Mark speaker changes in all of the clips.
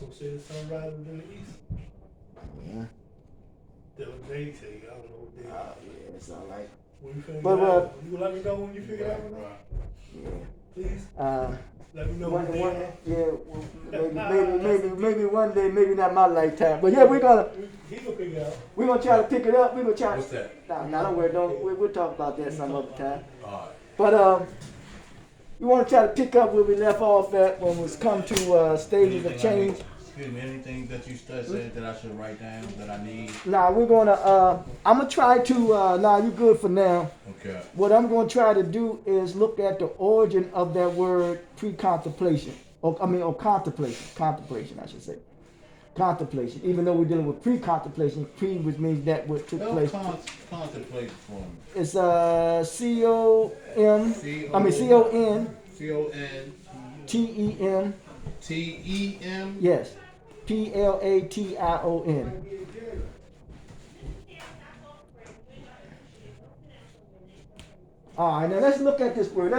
Speaker 1: also said sunrise was in the east.
Speaker 2: Yeah.
Speaker 1: That was they say. I don't know what they.
Speaker 2: Yeah, it's all right.
Speaker 1: When you figure
Speaker 2: But,
Speaker 1: it out, you let me know when you figure it out.
Speaker 2: Yeah.
Speaker 1: Please.
Speaker 2: Uh,
Speaker 1: Let me know when
Speaker 2: maybe one day, maybe not my lifetime. But yeah,
Speaker 1: he gonna figure it out.
Speaker 2: we're gonna try to pick it up. We're gonna try.
Speaker 3: What's that?
Speaker 2: Nah, don't worry. We'll talk about that some other time.
Speaker 3: All right.
Speaker 2: But we want to try to pick up where we left off at when we come to stages of change.
Speaker 3: Excuse me, anything that you said that I should write down that I need?
Speaker 2: Now we're gonna. I'm gonna try to. Nah, you good for now.
Speaker 3: Okay.
Speaker 2: What I'm gonna try to do is look at the origin of that word pre-contemplation, or contemplation, I should say. Contemplation. Even though we're dealing with pre-contemplation, which means that what took place.
Speaker 3: Contemplate for me.
Speaker 2: It's C-O-M. C-O-N.
Speaker 3: C-O-N.
Speaker 2: T-E-M.
Speaker 3: T-E-M.
Speaker 2: Yes. P-L-A-T-I-O-N. All right, now let's look at this word.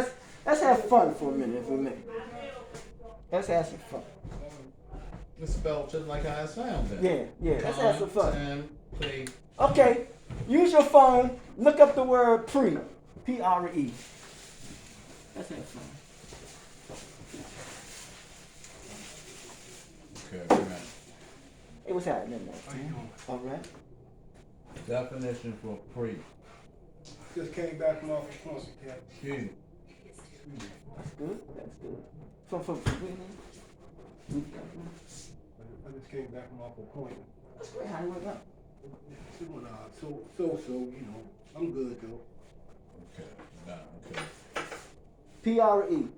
Speaker 2: Let's have fun for a minute, Let's have some fun.
Speaker 3: It's spelled just like how it sounds. Then.
Speaker 2: Yeah. Let's have some fun.
Speaker 3: Play.
Speaker 2: Okay, use your phone. Look up the word pre. P-R-E. Let's have fun.
Speaker 3: Okay, right.
Speaker 2: Hey, what's happening there?
Speaker 1: How you doing?
Speaker 2: All right.
Speaker 3: Definition for pre.
Speaker 1: Just came back from off the phone, yeah.
Speaker 3: Excuse me.
Speaker 2: That's good. From
Speaker 1: I just came back from off appointment.
Speaker 2: That's great. How you went up?
Speaker 1: Doing so, you know. I'm good though.
Speaker 3: Okay. Okay.
Speaker 2: P-R-E.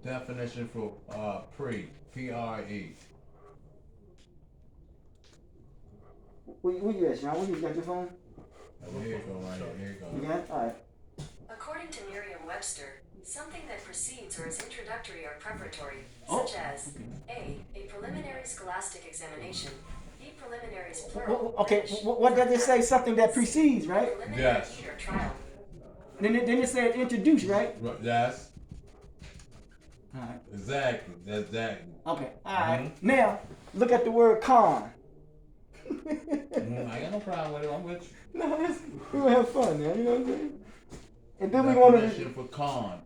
Speaker 3: Definition for pre. P-R-E.
Speaker 2: Where you at, Sean? Where you got your phone?
Speaker 3: Here you go, right here. Here you go.
Speaker 2: You got it? All right.
Speaker 4: According to Merriam-Webster, something that precedes or is introductory or preparatory,
Speaker 2: Oh,
Speaker 4: such as A preliminary scholastic examination, B preliminaries plural.
Speaker 2: Okay, what does it say? Something that precedes, right?
Speaker 4: Preliminary
Speaker 3: Yes.
Speaker 4: heat or trial.
Speaker 2: Then it said introduce, right?
Speaker 3: Right, yes.
Speaker 2: All right.
Speaker 3: Exactly. That's exactly.
Speaker 2: Okay. All right. Now look at the word con.
Speaker 3: I ain't got no problem with it. I'm with you.
Speaker 2: No, we're gonna have fun now. You know what I'm saying? And then we want
Speaker 3: Definition for con.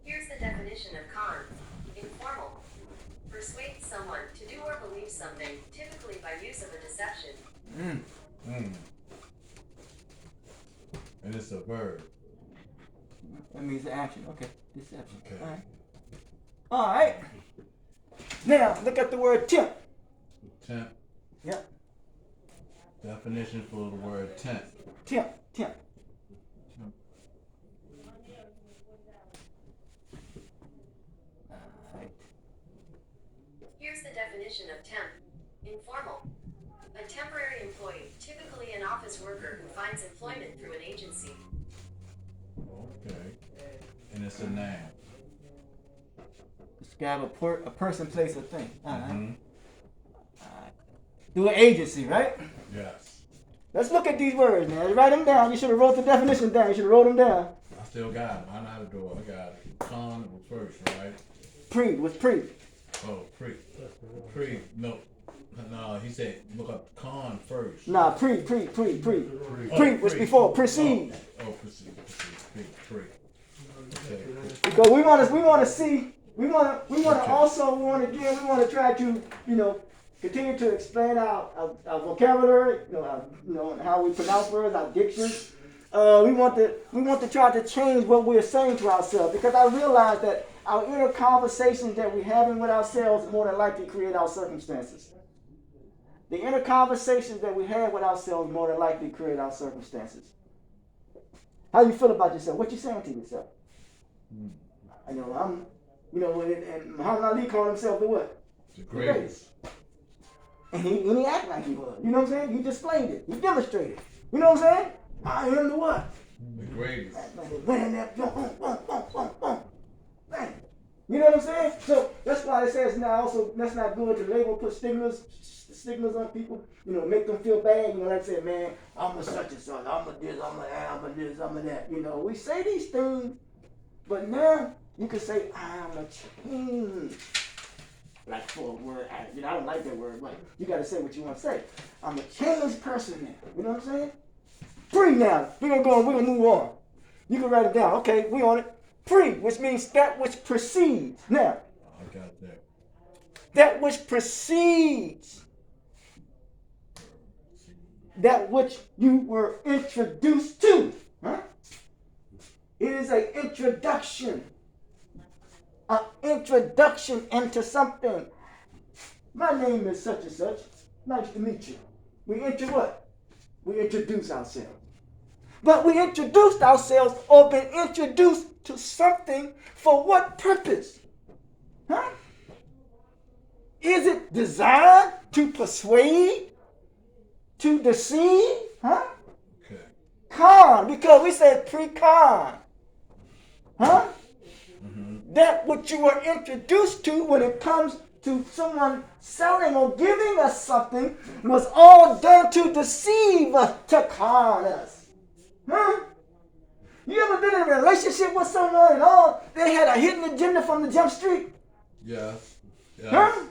Speaker 4: Here's the definition of con. Informal. Persuade someone to do or believe something, typically by use of a deception.
Speaker 3: And it's a verb.
Speaker 2: That means the action. Okay. Deception.
Speaker 3: Okay.
Speaker 2: All right. All right. Now look at the word temp.
Speaker 3: Temp.
Speaker 2: Yep.
Speaker 3: Definition for the word temp.
Speaker 2: Temp. All right.
Speaker 4: Here's the definition of temp. Informal. A temporary employee, typically an office worker who finds employment through an agency.
Speaker 3: Okay. And it's a noun.
Speaker 2: Describe a person, place, or thing. All right. Through an agency, right?
Speaker 3: Yes.
Speaker 2: Let's look at these words now. Write them down. You should have wrote the definition down. You should have wrote them down.
Speaker 3: I still got them. I know how to do it. I got it. Con was first, right?
Speaker 2: Pre was pre.
Speaker 3: Oh, pre. No, he said look up con first.
Speaker 2: Nah, pre. Pre was before. Precede.
Speaker 3: Precede. Pre. Okay.
Speaker 2: Because we want to see. We want to try to, continue to expand our vocabulary, how we pronounce words, our diction. We want to try to change what we're saying to ourselves, because I realize that our inner conversations that we're having with ourselves more than likely create our circumstances. The inner conversations that we have with ourselves more than likely create our circumstances. How you feel about yourself? What you saying to yourself? And Muhammad Ali called himself the what?
Speaker 3: The greatest.
Speaker 2: And he acted like he was. You know what I'm saying? He displayed it. He demonstrated. You know what I'm saying? I am the what?
Speaker 3: The greatest.
Speaker 2: Man, that man. You know what I'm saying? So that's why it says now also that's not good to label, put stigmas on people, you know, make them feel bad. You know, like I said, man, I'm a such and such, I'm a this, I'm a that, I'm a this, I'm a that. You know, we say these things, but now you can say, I'm a change. Like for a word, you know, I don't like that word, but you got to say what you want to say. I'm a changed person now. You know what I'm saying? Free now. We're gonna move on. You can write it down. Okay, we on it. Free, which means that which precedes. Now,
Speaker 3: I got that.
Speaker 2: that which precedes. That which you were introduced to. Huh? It is an introduction. An introduction into something. My name is such and such. Nice to meet you. We what? We introduce ourselves. But we introduced ourselves or been introduced to something for what purpose? Huh? Is it designed to persuade? To deceive? Huh?
Speaker 3: Okay.
Speaker 2: Con, because we said pre-con. Huh?
Speaker 3: Mm-hmm.
Speaker 2: That what you were introduced to when it comes to someone selling or giving us something was all done to deceive us, to con us. Huh? You ever been in a relationship with someone and all they had a hidden agenda from the jump street?
Speaker 3: Yes. Yes.
Speaker 2: Huh?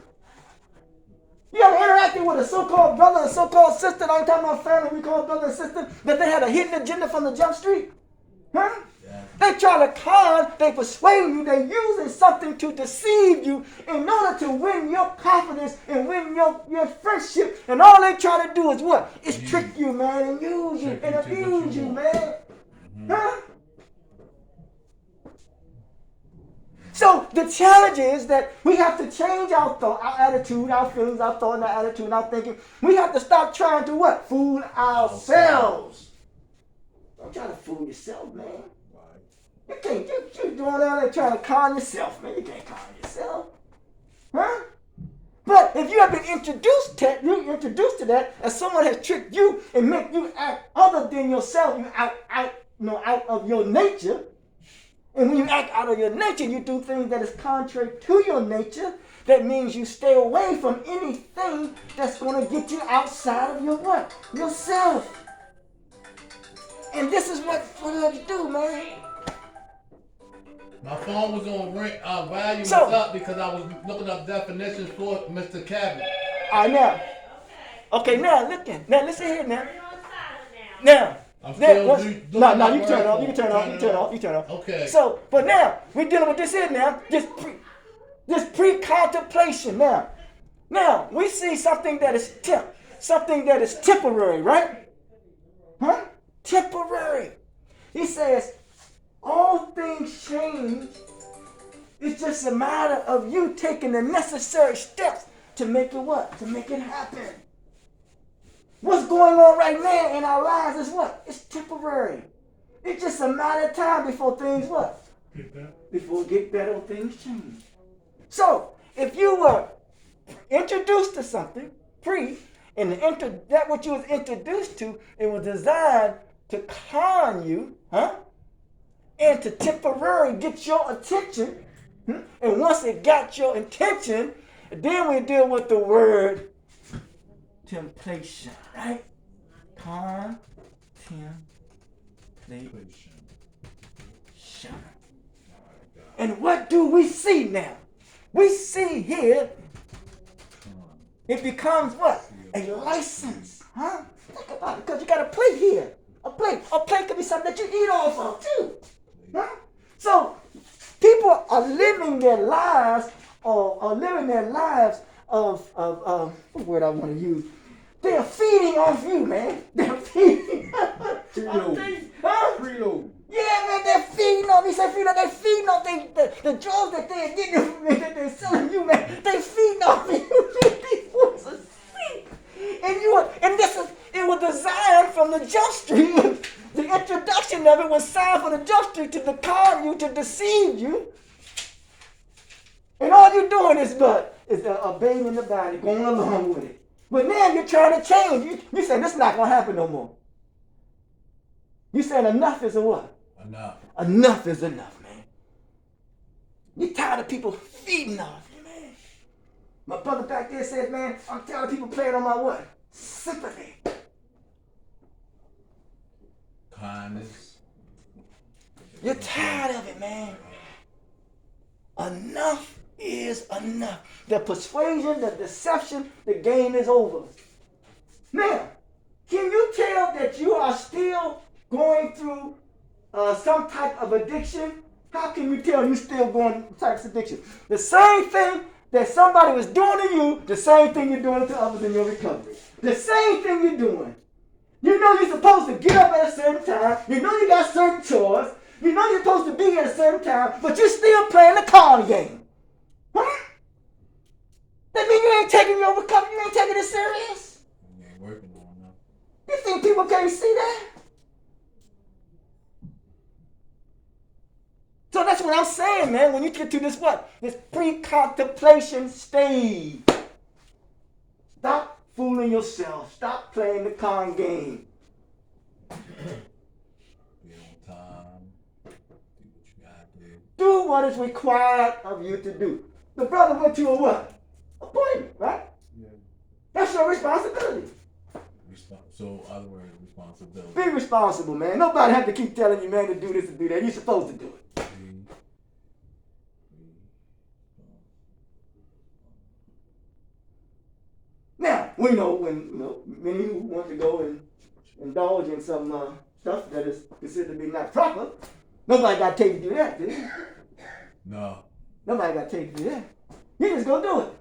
Speaker 2: You ever interacted with a so-called brother or so-called sister? I ain't talking about family, we call brother and sister, but they had a hidden agenda from the jump street? Huh?
Speaker 3: Yeah.
Speaker 2: They try to con, they persuade you, they using something to deceive you in order to win your confidence and win your friendship. And all they try to do is what? Is trick you, man, and use you and abuse you, man.
Speaker 3: Mm-hmm.
Speaker 2: Huh? So the challenge is that we have to change our thought, our attitude, our feelings, our thought, and our attitude, and our thinking. We have to stop trying to what? Fool ourselves. Don't try to fool yourself, man. You can't, you doing all that trying to con yourself, man. You can't con yourself. Huh? But if you have been introduced to that, and someone has tricked you and make you act other than yourself, you out of your nature. And when you act out of your nature, you do things that is contrary to your nature. That means you stay away from anything that's going to get you outside of your what? Yourself. And this is what you do, man.
Speaker 3: My phone was on volume was
Speaker 2: So-
Speaker 3: up because I was looking up definitions for Mr. Cabot.
Speaker 2: All right, now. Okay, now listen. Now listen here now. Now.
Speaker 3: I'm still doing
Speaker 2: No,
Speaker 3: my
Speaker 2: you can turn it off.
Speaker 3: work
Speaker 2: You can turn it off. You can turn it off. You can turn it off.
Speaker 3: Okay.
Speaker 2: So, but now we're dealing with this here now. This pre-contemplation now. Now we see something that is something that is temporary, right? Huh? Temporary. He says all things change. It's just a matter of you taking the necessary steps to make it what? To make it happen. What's going on right now in our lives is what? It's temporary. It's just a matter of time before things what? Before it get better, things change. So, if you were introduced to something, and that what you was introduced to, it was designed to con you, huh? And to temporarily get your attention. And once it got your attention, then we deal with the word temptation, right? Contemplation. And what do we see now? We see here, it becomes what? A license, huh? Think about it, because you got a plate here. A plate could be something that you eat off of too. Huh? So people are living their lives of what word I want to use? They're feeding off you, man. They're feeding.
Speaker 1: Preload.
Speaker 2: Yeah, man, they're feeding off. He said, they're feeding off the drugs that they're getting, that they're selling you, man. They feeding off you. These fools are sick. It was designed from the jump street. The introduction of it was signed for the jump street to con you, to deceive you. And all you're doing is obeying the body, going along with it. But now you're trying to change. You saying this is not going to happen no more. You saying enough is a what?
Speaker 3: Enough.
Speaker 2: Enough is enough, man. You're tired of people feeding off you, man. My brother back there says, man, I'm tired of people playing on my what? Sympathy.
Speaker 3: Kindness.
Speaker 2: You're tired of it, man. Enough is enough. The persuasion, the deception, the game is over. Now, can you tell that you are still going through some type of addiction? How can you tell you're still going through types of addiction? The same thing that somebody was doing to you, the same thing you're doing to others in your recovery. The same thing you're doing. You know you're supposed to get up at a certain time. You know you got certain chores. You know you're supposed to be at a certain time, but you're still playing the card game. Huh? That means you ain't taking your recovery, you ain't taking it serious.
Speaker 3: You ain't working on enough.
Speaker 2: You think people can't see that? So that's what I'm saying, man. When you get to this what? This pre-contemplation stage. Stop fooling yourself. Stop playing the con game.
Speaker 3: Be on time. Do what you gotta do.
Speaker 2: Do what is required of you to do. The brother went to a what? Appointment, right?
Speaker 1: Yeah.
Speaker 2: That's your responsibility.
Speaker 3: So, other words, responsibility.
Speaker 2: Be responsible, man. Nobody have to keep telling you, man, to do this and do that. You're supposed to do it. Now, we know when many who want to go and indulge in some stuff that is considered to be not proper, nobody got to tell you to do that, do you?
Speaker 3: No.
Speaker 2: Nobody got to tell you to do that. You just go do it.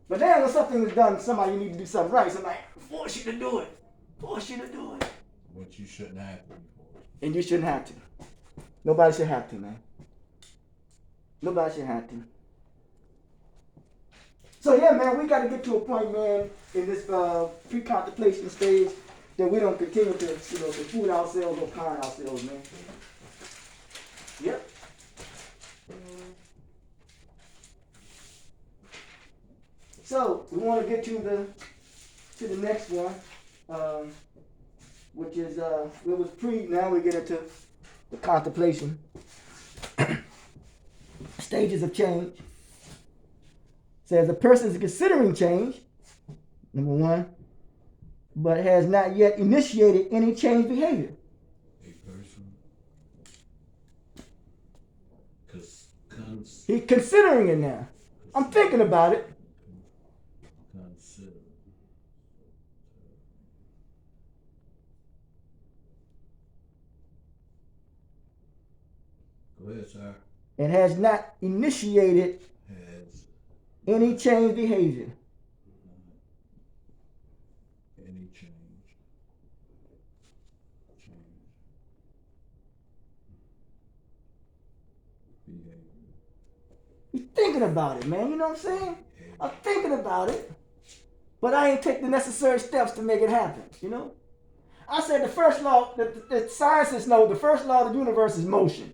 Speaker 2: But then when something is done, somebody you need to do something right, somebody force you to do it. Force you to do it.
Speaker 3: What you shouldn't have to before.
Speaker 2: And you shouldn't have to. Nobody should have to, man. Nobody should have to. So yeah, man, we got to get to a point, man, in this pre-contemplation stage that we don't continue to, to fool ourselves or con ourselves, man. Yep. So we want to get to the next one, which is it was pre. Now we get into the contemplation stages of change. Says a person is considering change, number one, but has not yet initiated any change behavior.
Speaker 3: A person.
Speaker 2: He's considering it now. I'm thinking about it.
Speaker 3: Consider. Go ahead, sir.
Speaker 2: And has not initiated
Speaker 3: Has
Speaker 2: any change behavior.
Speaker 3: any change. Behavior.
Speaker 2: He's thinking about it, man. You know what I'm saying? I'm thinking about it, but I ain't take the necessary steps to make it happen, you know? I said the first law, the scientists know the first law of the universe is motion.